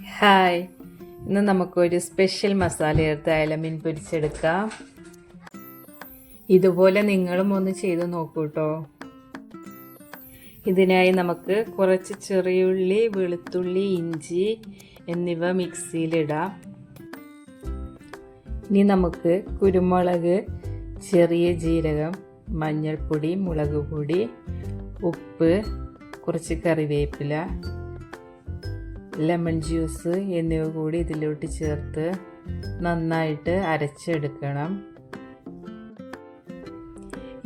Hi, ഇന്ന് നമുക്കൊരു special masala ചേർത്ത് അയലമീൻ പൊരിച്ചെടുക്കാം. ഇതുപോലെ നിങ്ങളും ഒന്ന് ചെയ്ത് നോക്കൂ കേട്ടോ. ഇതിനായി നമുക്ക് കുറച്ച് ചെറിയുള്ളി, വെളുത്തുള്ളി, ഇഞ്ചി എന്നിവ മിക്സിയിലിടാം. ഇനി നമുക്ക് കുരുമുളക്, ചെറിയ ജീരകം, മഞ്ഞൾപ്പൊടി, മുളക് പൊടി, ഉപ്പ്, കുറച്ച് കറിവേപ്പില, ലെമൺ ജ്യൂസ് എന്നിവ കൂടി ഇതിലോട്ട് ചേർത്ത് നന്നായിട്ട് അരച്ചെടുക്കണം.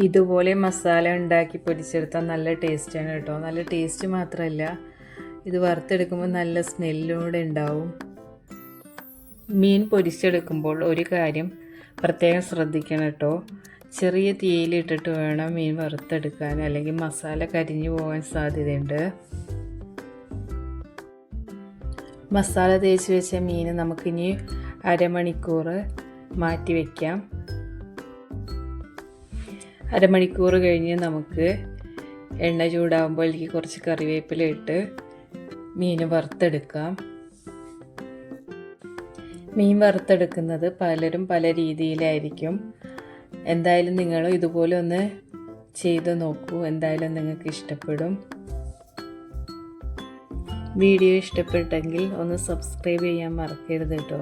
ഇതുപോലെ മസാല ഉണ്ടാക്കി പൊരിച്ചെടുത്താൽ നല്ല ടേസ്റ്റാണ് കേട്ടോ. നല്ല ടേസ്റ്റ് മാത്രമല്ല, ഇത് വറുത്തെടുക്കുമ്പോൾ നല്ല സ്മെല്ലൂടെ ഉണ്ടാവും. മീൻ പൊരിച്ചെടുക്കുമ്പോൾ ഒരു കാര്യം പ്രത്യേകം ശ്രദ്ധിക്കണം കേട്ടോ. ചെറിയ തീയിലിട്ടിട്ട് വേണം മീൻ വറുത്തെടുക്കാൻ, അല്ലെങ്കിൽ മസാല കരിഞ്ഞു പോകാൻ സാധ്യതയുണ്ട്. മസാല തേച്ച് വെച്ച മീൻ നമുക്കിനി അരമണിക്കൂർ മാറ്റി വയ്ക്കാം. അരമണിക്കൂർ കഴിഞ്ഞ് നമുക്ക് എണ്ണ ചൂടാകുമ്പോൾ അതിലേക്ക് കുറച്ച് കറിവേപ്പില ഇട്ട് മീൻ വറുത്തെടുക്കാം. മീൻ വറുത്തെടുക്കുന്നത് പലരും പല രീതിയിലായിരിക്കും. എന്തായാലും നിങ്ങൾ ഇതുപോലെ ഒന്ന് ചെയ്ത് നോക്കൂ, എന്തായാലും നിങ്ങൾക്ക് ഇഷ്ടപ്പെടും. വീഡിയോ ഇഷ്ടപ്പെട്ടെങ്കിൽ ഒന്ന് സബ്സ്ക്രൈബ് ചെയ്യാൻ മറക്കരുത് കേട്ടോ.